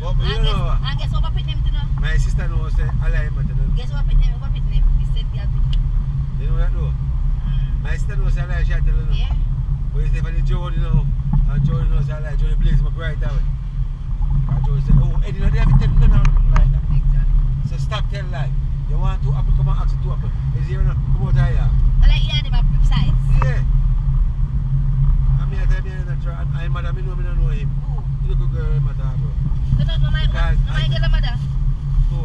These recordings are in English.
But you know. And guess what pit name to know? My sister knows alignment. Guess what pit name? What pit name? He said girl pit. You know that though? My sister knows alignment, she tell you know. Yeah. But you say for the Jody now, and Jody knows alignment, Jody blaze him up right away. And Jody say, oh, Eddie, they have to tell none like that. Exactly. So stop telling lie. You want 2 apples, come and ask for 2 apples. Is here no? Come out here. I like you and him at size. Yeah. I mean, I tell me, I'm mad, I don't know him. Who? You look a girl, my dad, bro. You don't know my girl mother? Who?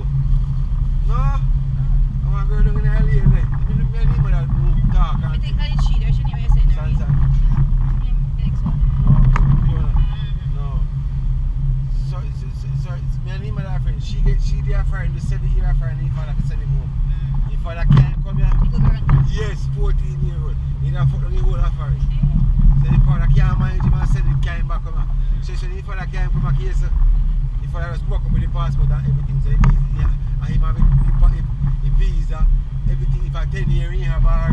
No. I'm a girl down in the LA, right? I mean, my name mother who talk. I think that is she, there's your name you're saying. Sansan. Next one. No, Fiona. No. So it's my name mother friend. She their friend, the 7-year friend, he father can send him home. His father can't come here. You go girl. Yes, 14-year-old. He don't fuck on the whole affair. So his father can't manage him and send him came back come here. So his father can't come back here, so his father just walk up with the passport and everything. So and him have a visa, everything. If I 10 years, he have a,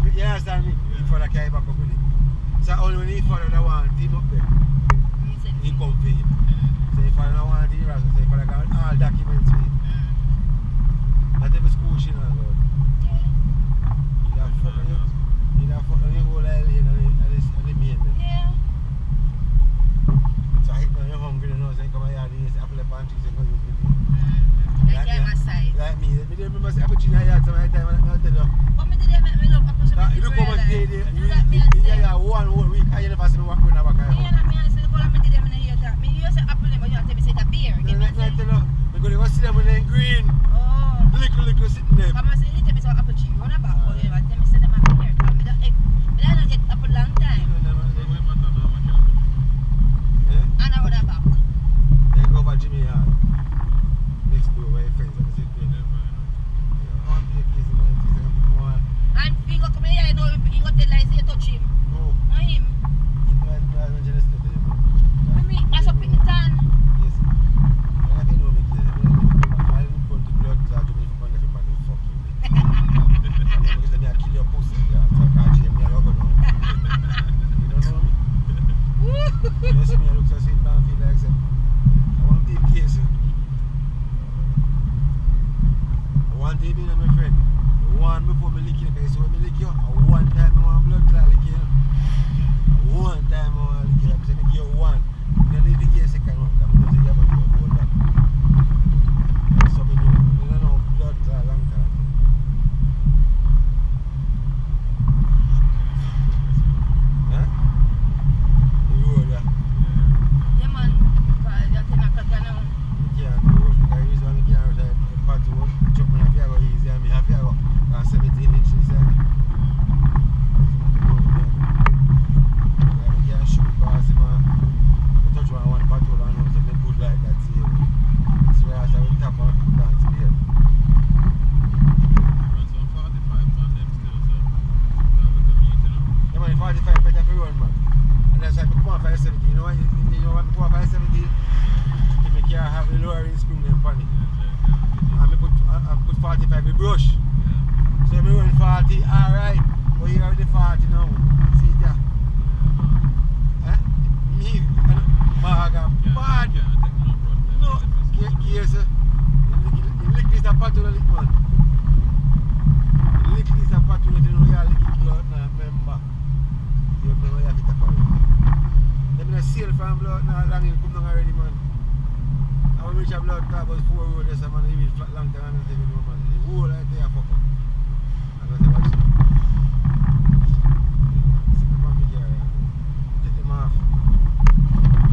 you understand me? His father can't back up with it. So only when his father don't want him up there, he come for him. So his father don't want him, so his father got all documents for him. Not every school she know about. He have fuck on you. He have fuck on the whole island and the main. Yeah. So I hit now you're hungry, you know, so you come here and you say apple and trees and go use with me. Like you my size. Like me, I remember say apple tree in the yard some time and I tell you. What me did I make me love apple tree? You come and say you have 1 whole week and you never see me walk with a back here. Yeah, not me and say the colour me did I hear that. Me hear say apple but you have to say it's a beer. No, let me tell you, we're going to go see them when they're green. Oh. Little sitting there. Come and say you tell me some apple tree run about but you tell me say them apple here. Because me don't get apple long time. And I run back. Then go over Jimmy Hall. Next door where your friends are sitting there. I want to be a case of mine. And he go come here, you know, he go tell like say you touch him. No. Not him. I'm jealous of them. Me, that's up in the town. Yes. I think no make it. I don't go to blood clot to me for going to fuck you. I'm going to kill your pussy. Yeah, so I can't change me. I don't know. You don't know me. You see me, I look so sweet, I feel like I want to be in case. I want to be my friend. I want before me lick you, because when me lick you, one time I want blood clot lick you. One time I want to lick you, I'm saying give you one. You don't need to give a second one, because I'm going to say you have to do a whole lot. That's something new. You don't know blood clot long time. Huh? You roll that. Yeah man, because you're 10 o'clock now. You can't do it, because you usually can't ride a part road. Chuck me have to go easy and me have to go 17 inches. You can't shoot because if you touch one part road and house, they good like that. So I will tap on the dance here. Yeah man, 45 better for run man. And that's why I come on 570. You know what? You know what I come on 570? If you can't have the lowering spring and panic. I put 45 with brush. So if I run 40, alright. But you already 40 now. See it there? Me, Maga, bad. No, case. You lick this a part of the lick man. You lick this a part of the lick, you know you lick it blood now, remember. You remember you have it up already. They been a seal from blood now, long you come down already man. I will reach a blood clot about 4 road, there's a man who will flat long time and everything, man. The whole right there, fuck up. I'm going to watch it. Sit up on me here, take them off.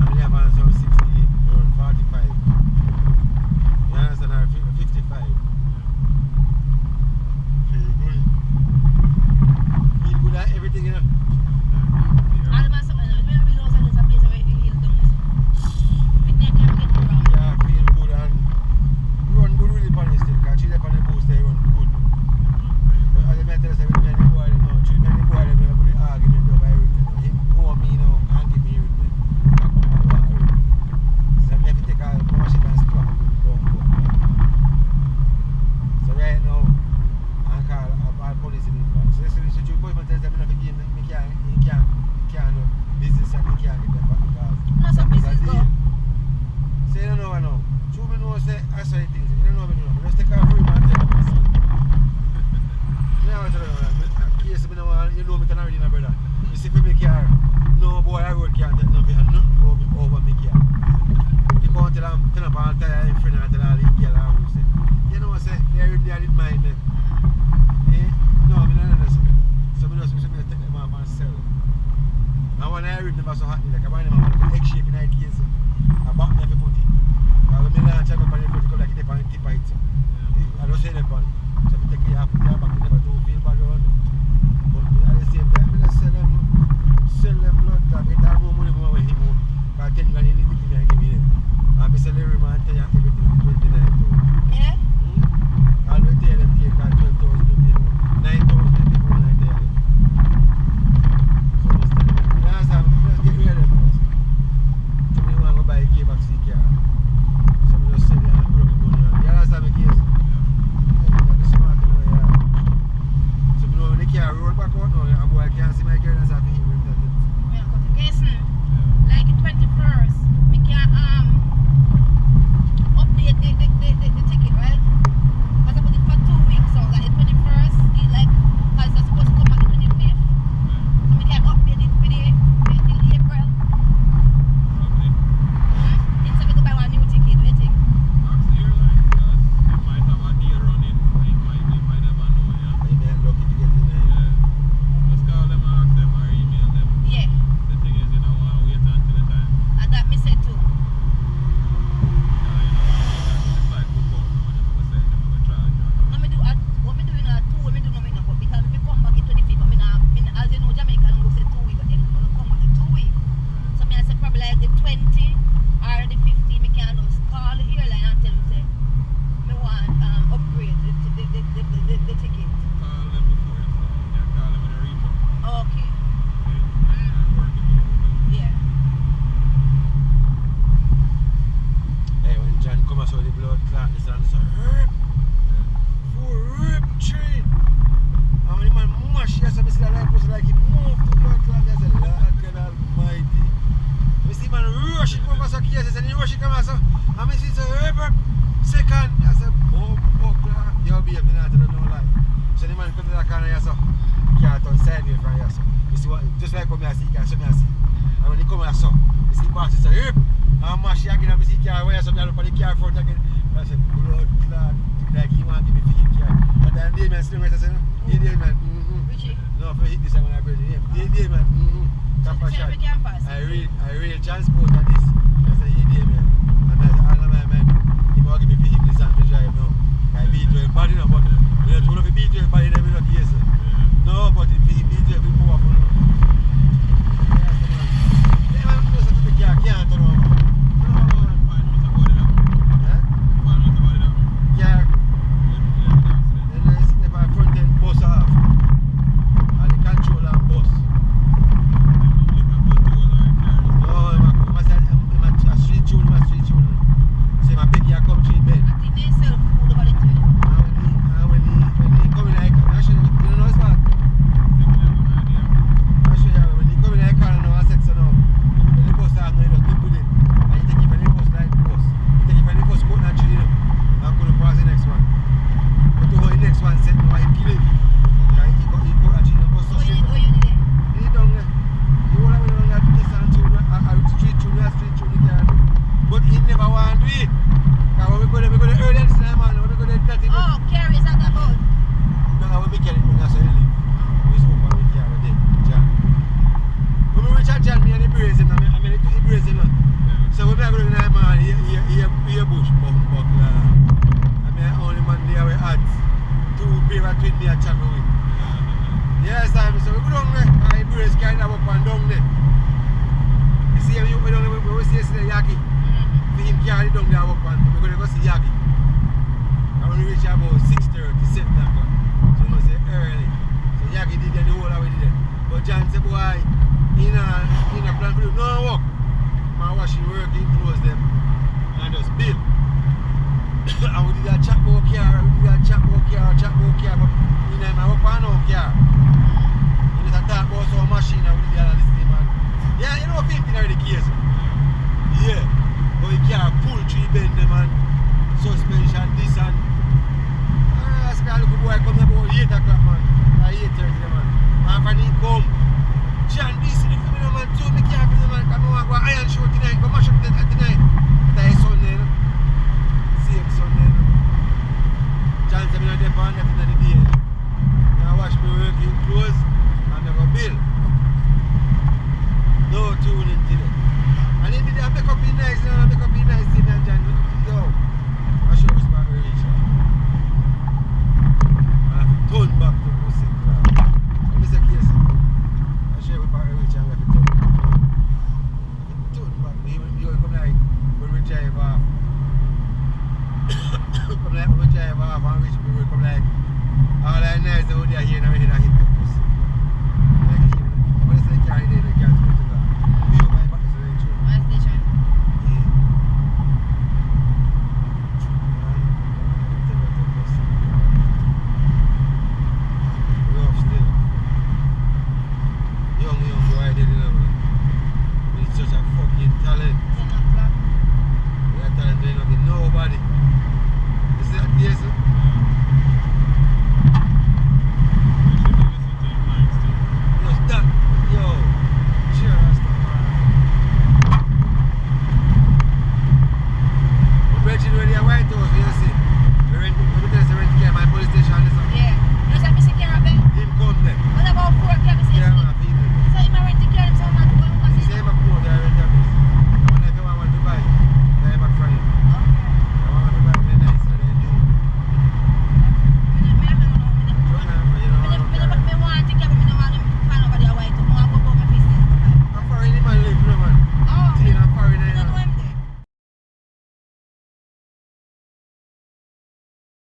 And they have on some 60, around 45. You understand, or 55. Feel good. Feel good at everything, you know. All the man something, we have a place where he heal down. It never get around. Yeah, feel good and run good really on this thing, because she left on the boost, they run good. But as I tell us, every man they go out there now, 3 men they go out there, they put the argument over everything. Him go on me now and give me everything. I come back to her. So I have to take all the machine and scrap up with the gun. So right now, I call all police in the back. So listen, so you go and tell them I can't do business and he can't get them back because No, some business go. say you don't know I know. tell you that. Case me know, you know me can already, my brother. You see for me car, no boy I road can't tell nothing and nothing over me car. You can't tell them, turn up all the time, friend and tell all the girl and who say. You know what I say? They didn't mind me. Eh? No, I don't understand. So I just take them off and sell them. And when I read them so hot, like I buy them and want to egg shape in the case. I back me if you put it. But when I launch, I go on the foot, it go like it on the tip of it. I don't say that one. So I take it off, put it back, it never do feel bad around. But at the same time, I sell them blood tap, it have more money for him. Because 10 grand anything give me and give me them. And I sell every man, tell you everything 29,000. Yeah? I'll tell them take 12,000, 9,000, 24, 9,000. So just tell them, last time, just get rid of them. So I want to go buy a K-Box C car. So I just sell it and put up the money on. You understand me, case? Smart, you know, yeah. So I know when the car roll back out now, a boy can't see my car and say, Yeah, got the case now. Like the 21st, we can update the ticket, right? Because I put it for 2 weeks, so like the 21st, it like, because it's supposed to come on the 25th. So we can update it for the April. Okay. Instead we go buy one new ticket, what do you think? Ask the airline because they might have a deal running. They might never know, yeah? You may lucky to get in there. Yeah. Just call them and ask them or email them. Yeah, The thing is, you don't want to wait until the time. and that me said too. You don't want to wait until the flight book out. No, they're going to send them, they're going to charge you. No, me do what me do in a 2, what me do no me no, but because if you come back in 25th, as you know, Jamaica don't go say 2 weeks, but then gonna come back in 2 weeks. So me I say probably like the 20 or the 50, me can just call the airline and tell them say me want upgrade the ticket. Call them before you fly. You can call them when you reach up. Okay. Okay? And work it out. Yeah. Hey, when John come and saw the blood clot, this and this, herb, train. And when the man mash, he has to see that light post like he moved the blood clot. I said, Lord God Almighty. We see man rush it over some cases and he rush it come and so, and I see herb, second. I said, oh, clot. Yo, babe, you not to know lie. So the man come to that corner, so, can't turn sideways from here, so. You see what, just like come here, see, can't show me, see. And when he come here, so, you see pass, he say, herb. And mash it again and I see car where so I look at the car front again. I said, blood clot, like he want to give me 50 car. But then the man still I said, the man, Richie. No, if I hit this I'm gonna break the name. The man, camper shot. I real transport on this. I said, the man. And I said, all of my man, he want to give me 50 this and to drive now. I beat to body now, but we don't want to beat to body then we not case. No, but if he beat to every powerful now. Yeah, man, close to the car, can't turn over. Yeah. Then I sit there by front end bus off. And the controller and bus. No, I'm a street tune, So my pick here come to the bed. I think they sell food over the tree. And when he come in the car, I show you, you know what's bad? I show you, when he come in the car now, I sex now. When the bus start now, you just with it. And you take it from the bus like the bus. You take it from the bus, go down to the and go to pass the next one. But the next one set now, he kill him. And he go actually and go so straight. What you did? He down there. He won't have done that this and two, a street tune he can do. But he never want to do it. Because when we go there early and slam on, when we go there dirty. Oh, carry is not that boat. No, when we carry it, that's how he live. We smoke when we carry it, John. When we reach out John, me and he brace him, I mean he brace him. So when I go to the night man, he a bush, buckler. I mean only man there with ads. 2 pair of twin me and chat with. Yes, I mean, so we go down there, and he brace carry that up and down there. You see him, we down there, we see the Yaki. For him carry down there up and we're going to go see Yaki. And when we reach about 6:30, 7 o'clock. So we say early. So Yaki did the whole of it did. But John said, boy, he not plan to do no work. Man washing work, he close them and just bill. And we did that chat about car, but he not my work on no car.